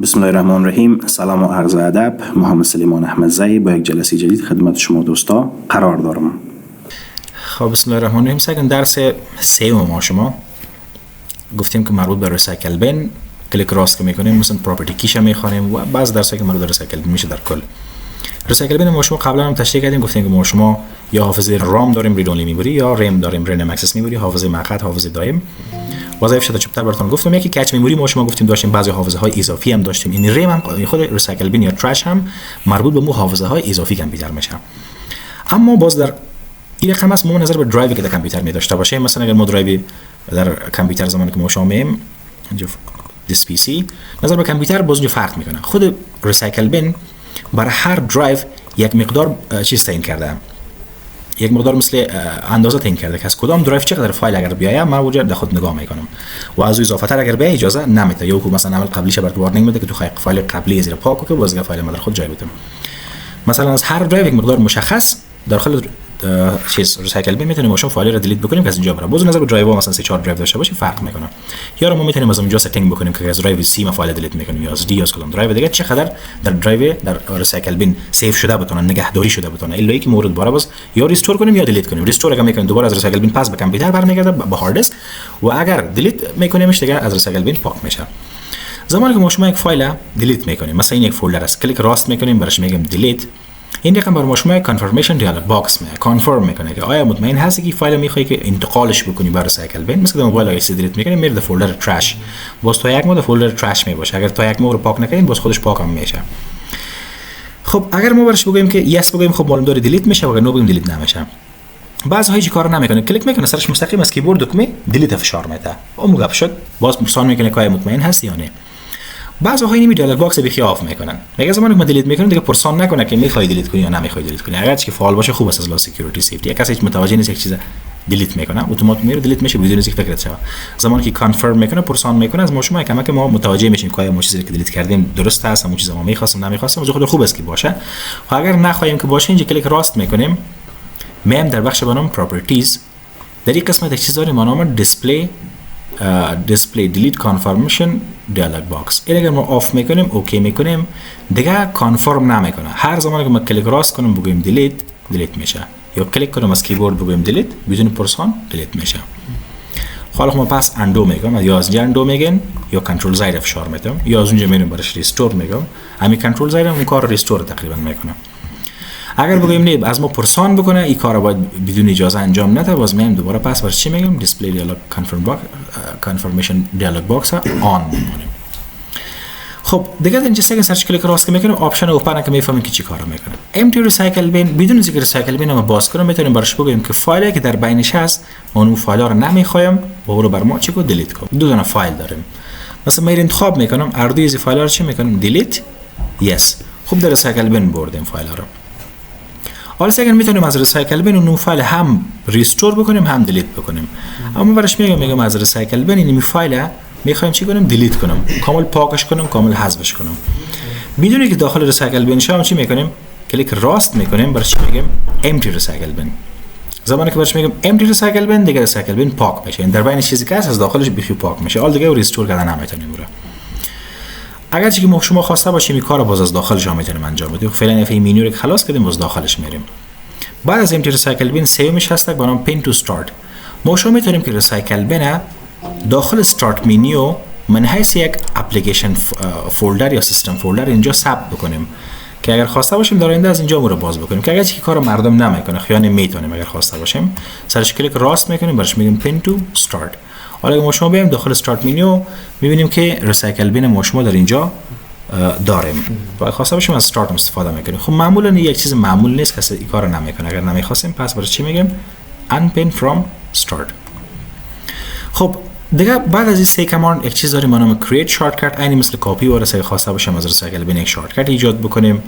بسم الله الرحمن الرحیم. سلام و عرض ادب. محمد سلیمان احمدزai با یک جلسه جدید خدمت شما دوستا قرار دارم. خب بسم الله الرحمن الرحیم. سگن درس سه ما شما گفتیم که مربوط به ریسایکل بین کلیک راست که میکنیم مثلا پراپرتی کیش میخوانیم و بعض درسایی که مربوط به ریسایکل بین میشه. در کل ریسایکل بین ما شما قبلا هم تشریح کردیم، گفتیم که ما شما یا حافظه رام داریم رید اونلی میموری، یا ریم داریم رندوم اکسس میموری، حافظه مؤقت، حافظه دائم. وظایف شده چپتر براتون گفتم. یکی کچ میموری ما شما گفتیم داشتیم، بعضی حافظه های اضافی هم داشتیم. این ریم هم خود ریسایکل بین یا ترش هم مربوط به مو حافظه های اضافی کامپیوتر میشه. اما باز در این رقم است ما نظر به درایوی که در کامپیوتر می داشته باشه. مثلا اگر ما درایوی در کامپیوتر زمانی که ما شما میم اینجا دیس پی سی نظر به کامپیوتر باز اینجا فرق میکنه. خود ریسایکل بین برای هر درایو یک مقدار چیز تعیین کرده، یک مقدار مثل اندازه تعیین کرده که از کدام درایو چقدر فایل اگر بیاید من وجود در خود نگاه میکنم و از اضافه تر اگر بیاید اجازه نمیده. یا کو مثلا عمل قبلیش برات وارنینگ میده که تو فایل قبلی زیر پاک که باز فایل ما در خود جای بدم. مثلا از هر درایو یک مقدار مشخص داخل چیز ریسایکل بین میتونیم ماشین فایل رو دیلیت بکنیم که از اینجا بره. باز نظر به درایو مثلا 3 4 درایو داشته باشه فرق میکنه. یا ما میتونیم از اونجا ستینگ بکنیم که از درایو سی ما فایل دیلیت میکنیم یا از دی یا از کدام درایو دیگه چقدر در درایو در ریسایکل بین سیو شده بتونه نگهداری شده بتونه الا که مورد باره باز یا ریستور کنیم یا دیلیت کنیم. ریستور اگه میکنیم دوباره از ریسایکل بین پس به کامپیوتر برمیگرده به هارد دیسک و اگر دیلیت میکنیمش دیگه از ریسایکل بین پاک میشه. زمانی که ما شما یک فایل دیلیت میکنیم، مثلا این یک فولدر است، کلیک راست میکنیم براش میگیم دیلیت، این رقم برای شما کانفرمیشن دیالوگ باکس میاد کانفرم میکنه که آیا مطمئن هستی که فایل میخوای که انتقالش بکنی برای ریسایکل بین. مثلا موبایل ایس دیلیت میکنیم میره در فولدر ترش، باز تا یک مود فولدر ترش میباشه. اگر تا یک مود پاک نکنین باز خودش پاک هم میشه. خب اگر ما برش بگیم که یس بگیم خب معلوم داره دیلیت میشه و اگر نو بگیم دیلیت نمیشه. بعضی هایی چی کار نمیکنه، کلیک میکنه سرش مستقیم از کیبورد دکمه دیلیت فشار میده. اون گپ شد باز پرسان میکنه که آیا مطمئن هستی یا نه. بعضی های نمی دیالوگ باکس بخی آف میکنن. میگه زمانی که ما دیلیت میکنیم دیگه پرسان نکنه که میخوای دیلیت کنی یا نمیخوای دیلیت کنی. اگر چی فعال باشه خوب است از لا سکیوریتی سیفتی. کسی هیچ متوجه نیست یک چیز دیلیت میکنه اتوماتیک میره دیلیت میشه بدون اینکه فکرت شه. زمانی که کانفرم میکنه پرسان میکنه از ما شما کمک ما متوجه میشیم که آیا ما چیزی که دیلیت کردیم درست است، همون چیزا ما میخواستیم نمیخواستیم. خود خوب است که باشه. و اگر نخواهیم که باشه اینجا کلیک راست میکنیم میم در بخش بنام پراپرتیز در این قسمت یک چیز داریم به نام display delete confirmation dialog box. این اگر ما آف میکنیم اوکی میکنیم دیگه کانفرم نمیکنه. هر زمانی که ما کلیک راست کنیم بگویم دیلیت میشه یا کلیک کنیم از کیبورد بگویم دیلیت بدون پرسان دیلیت میشه. حالا ما پس اندو میگم یا از اندو میگن یا کنترل زیر فشار میدم یا از اونجا میرم برش ریستور میگم. همین کنترل زیر اون کار ریستور تقریبا میکنه. اگر بگیم نه از ما پرسان بکنه این کارو باید بدون اجازه انجام نده باز میام دوباره پس برش چی میگم دیسپلی دیالوگ کانفرمیشن دیالوگ باکس آن میکنیم. خب دیگه اینجا سه سرچ کلیک راست که میکنیم آپشن اوپن که میفهمیم که چی کارو میکنه. امتی ریسایکل بین بدون اینکه ریسایکل بین ما باز کنیم میتونیم برش بگیم که فایلی که در بینش هست ما اون فایل رو نمیخوایم و اون رو بر ما چیکو دیلیت کنیم. دو تا فایل داریم. مثلا من انتخاب میکنم اردوی از فایل رو چی میکنم دیلیت یس. خب در ریسایکل بین بردیم فایل رو. حالا اگر میتونیم از ریسایکل بین اون فایل هم ریستور بکنیم هم دیلیت بکنیم. اما برش میگم از ریسایکل بین این فایل میخوایم چی کنیم دیلیت کنیم، کامل پاکش کنیم، کامل حذفش کنیم. میدونید که داخل ریسایکل بین شما چی میکنیم کلیک راست میکنیم برش میگیم امپتی ریسایکل بین. زمانی که برش میگم امپتی ریسایکل بین دیگه ریسایکل بین پاک میشه. این در بین چیزی که هست از داخلش بخی پاک میشه. حال دیگه ریستور کردن نمیتونیم بره. اگر چیزی که شما خواسته باشیم این کارو باز از داخلش هم میتونیم انجام بدیم. فعلا این مینیو رو خلاص کردیم باز داخلش میریم. بعد از امتی ریسایکل بین سیومش هست با نام پین تو استارت. ما شما میتونیم که ریسایکل بین داخل استارت مینیو من حیث یک اپلیکیشن فولدر یا سیستم فولدر اینجا ثبت بکنیم که اگر خواسته باشیم در آینده از اینجا رو باز بکنیم که اگر چیزی کارو مردم نمیکنه خیلی میتونیم اگر خواسته باشیم سرش کلیک راست میکنیم برش میگیم پین تو استارت. حالا اگه ما شما بیایم داخل استارت مینیو میبینیم که ریسایکل بین ما شما در اینجا داریم و خواسته باشیم از استارت استفاده میکنیم. خب معمولا این یک چیز معمول نیست کسی این کارو نمیکنه. اگر نمیخواستیم پس برای چی میگیم unpin from start. خب دیگه بعد از این سه کمان یک چیز داریم به نام create shortcut. عین مثل کاپی و رسای خواسته باشیم از ریسایکل بین یک شارتکت ایجاد بکنیم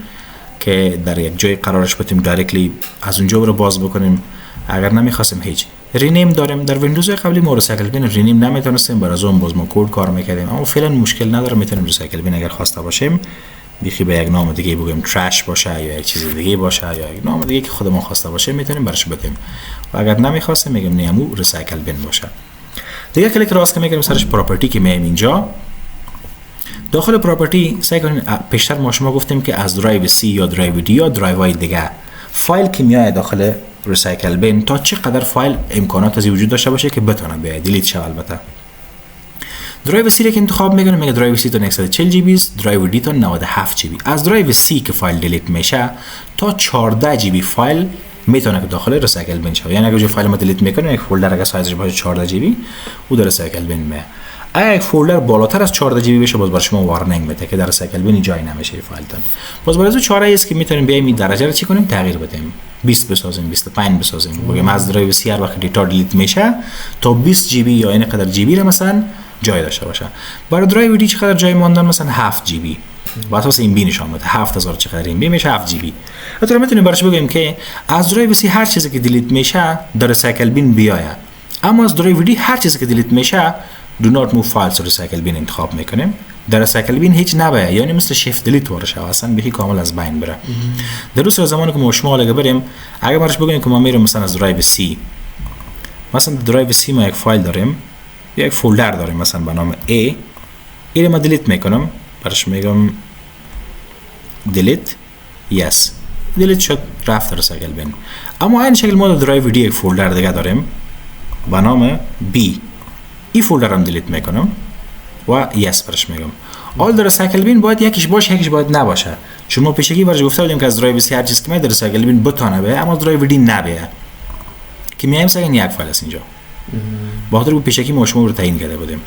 که در یک جای قرارش بدیم دایرکتلی از اونجا رو باز بکنیم. اگر نمیخواستیم هیچ رینیم داریم. در ویندوز قبلی ما ریسایکل بین رینیم نمیتونستیم برای اون باز ما کد کار میکردیم اما فعلا مشکل نداره میتونیم ریسایکل بین اگر خواسته باشیم بیخی به یک نام دیگه بگیم ترش باشه یا یک چیز دیگه باشه یا یک نام دیگه که خودمون خواسته باشه میتونیم برش بدیم و اگر نمیخواستیم میگیم نیمو ریسایکل بین باشه. دیگه کلیک راست که میگیریم سرش پراپرتی که میایم اینجا داخل پراپرتی سعی کنین، پیشتر ما شما گفتیم که از درایو C یا درایو D یا درایوهای دیگه فایل که میاد داخل ریسایکل بین تا چقدر فایل امکانات از وجود داشته باشه که بتونه بیاد دیلیت شه. البته درایو C رو که انتخاب میکنیم، میگه درایو C تا 140 جی بی است، درایو D تا 97 جی بی. از درایو C که فایل دیلیت میشه تا 14 جی بی فایل میتونه که داخل ریسایکل بین شه. یعنی اگه جو فایل ما دیلیت میکنیم، یک فولدر اگه سایزش باشه 14 جی بی او در ریسایکل بین میه. اگه یک فولدر بالاتر از 14 جی بی بشه، باز برای شما وارنینگ میده که در ریسایکل بین جای نمیشه فایلتون. باز برای چاره است که میتونیم بیایم این درجه رو چی کنیم، تغییر بدیم. 20 بسازیم، 25 بسازیم. بگیم از درایو C هر وقت دیتا دیلیت میشه تا 20 جی بی یا این قدر جی بی رو مثلا جای داشته باشه. برای درایو D چقدر جای ماندن؟ مثلا 7 جی بی. با اساس این بی نشون میده 7000 چقدر این بی میشه 7 جی بی. البته میتونیم براش بگیم که از درایو C هر چیزی که دیلیت میشه در ریسایکل بین بیاید، اما از درایو D هر چیزی که دیلیت میشه do not move files to recycle bin انتخاب میکنیم. در ریسایکل بین هیچ نباید، یعنی مثل شیفت دیلیت ورشه اصلا بهی کامل از بین بره. در روز زمانی که ما شما اگه بریم، اگه براش بگیم که ما میریم مثلا از درایو C، مثلا درایو C ما یک فایل داریم، یک فولدر داریم مثلا به نام A، این ما دیلیت میکنم، براش میگم دیلیت، یس دیلیت شد، رفت ریسایکل بین. اما این شکل ما در درایو D یک فولدر دیگه داریم به نام B، این فولدر هم دیلیت میکنم و یس برش میگم. آل در ریسایکل بین باید یکیش باشه، یکیش باید نباشه، چون ما پیشگی برش گفته بودیم که از درایو C هر چیز که میاد در ریسایکل بین بتونه بیاد، اما درایو D نبیه که میایم سگن یک فایل است اینجا. با خاطر که پیشگی ما شما رو تعیین کرده بودیم.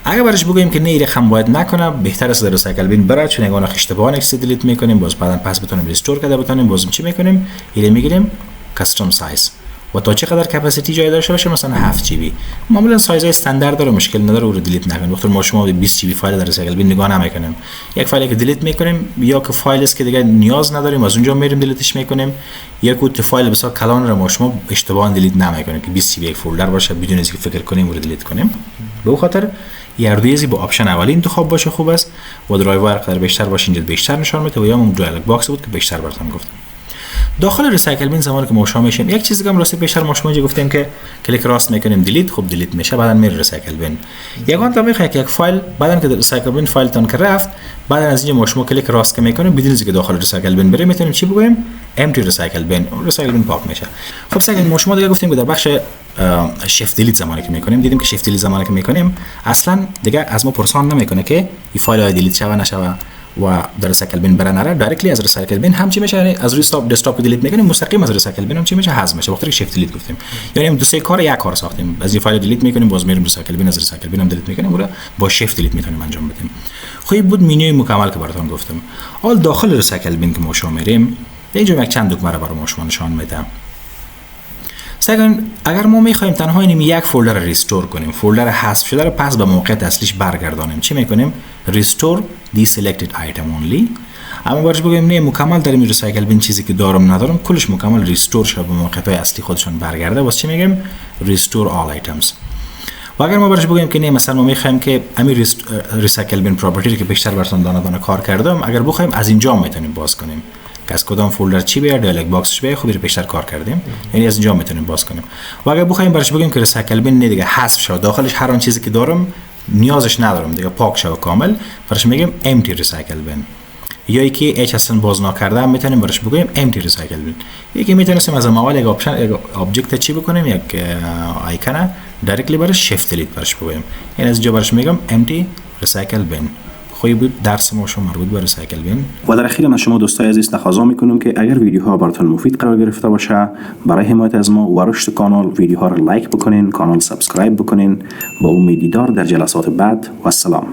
اگه برش بگیم که نه این رقم باید نکنه، بهتر است در ریسایکل بین بره، چون اگه اشتباه نکس دیلیت میکنیم، باز بعداً پس بتونیم ریستور کرده بتونیم، باز چی میکنیم، اینو میگیریم کاستوم سایز و تا چقدر کپاسیتی جای داشته باشه، مثلا 7 جی بی. معمولا سایزهای استاندارد داره، مشکل نداره، رو دیلیت نکنیم. وقتی ما شما 20 جی بی فایل در ریسایکل بین نگاه نمیکنیم، یک فایلی که دیلیت میکنیم یا که فایل است که دیگه نیاز نداریم از اونجا میریم دیلیتش میکنیم، یا که فایل بسیار کلان رو ما شما اشتباه دیلیت نمیکنیم که 20 جی بی یک فولدر باشه بدون اینکه فکر کنیم رو دیلیت کنیم. به خاطر یاردویزی با آپشن اولی انتخاب باشه خوب است و درایو هر قدر بیشتر باشه اینجا بیشتر نشون میده و یا اون دیالوگ باکس بود که بیشتر براتون گفتم. داخل ریسایکل بین زمانی که ما شما میشیم، یک چیزی که هم راستی بیشتر ما شما گفتیم که کلیک راست میکنیم دیلیت، خب دیلیت میشه، بعدن میره ریسایکل بین. یگان تا میخواد که یک فایل بعدن که ریسایکل بین فایل تون که رفت، بعدن از اینجا ما شما کلیک راست که میکنیم بدون اینکه داخل ریسایکل بین بریم، میتونیم چی بگویم، امپتی ریسایکل بین، ریسایکل بین پاک میشه. خب سگن ما شما دیگه گفتیم که در بخش شیفت دیلیت زمانی که میکنیم، دیدیم که شیفت دیلیت زمانی که میکنیم اصلا دیگه از ما پرسان نمیکنه که این فایل های دیلیت شوه نشوه و در ریسایکل بین برن نره، دایرکتلی از ریسایکل بین هم چی میشه، یعنی از دسکتاپ دیلیت میکنیم مستقیم از ریسایکل بین هم چی میشه، حذف میشه. وقتی شیفت دیلیت گفتیم یعنی دو سه کار یک کار ساختیم، از این فایل دیلیت میکنیم باز میریم ریسایکل بین، از ریسایکل بین هم دیلیت میکنیم، اون با شیفت دیلیت میتونیم انجام بدیم. خب بود مینوی مکمل که براتون گفتم. حال داخل ریسایکل بین که ما شما میریم، اینجا یک چند دکمه رو برای ما شما نشان میدم. سگن اگر ما میخوایم تنها اینم یک فولدر رو ریستور کنیم، فولدر حذف شده رو پس به موقعیت اصلیش برگردانیم، چی میکنیم، ریستور دی سلکتد آیتم اونلی. اما برش بگیم نه مکمل در این ریسایکل بین چیزی که دارم ندارم کلش مکمل ریستور شه به موقعیت اصلی خودشون برگرده، واسه چی میگیم، ریستور آل آیتمز. و اگر ما برش بگیم که نه مثلا ما میخوایم که همین ریسایکل بین پراپرتی که بیشتر براتون دانه دانه کار کردم، اگر بخوایم از اینجا میتونیم باز کنیم که از کدام فولدر چی بیاد، دیالوگ باکسش بیاد، خوبی رو بیشتر کار کردیم، یعنی از اینجا میتونیم باز کنیم. و اگر بخوایم برش بگیم که ریسایکل بین نه دیگه حذف شد، داخلش هر آن چیزی که دارم نیازش ندارم دیگه، پاک شد کامل، برش میگیم امپتی ریسایکل بین. یا یکی اچ اصلا باز نکردم میتونیم برش بگیم امپتی ریسایکل بین. یکی میتونیم از اول یک آپشن یک ابجکت چی بکنیم، یک آیکن دایرکتلی برش شیفت دیلیت برش بگیم، یعنی از اینجا برش میگم امپتی ریسایکل بین. خوبی بود درس ما شما مربوط به ریسایکل بین. و در اخیر از شما دوستای عزیز تقاضا میکنم که اگر ویدیوها براتون مفید قرار گرفته باشه، برای حمایت از ما و رشد کانال ویدیوها رو لایک بکنین، کانال سابسکرایب بکنین. با امید دیدار در جلسات بعد و السلام.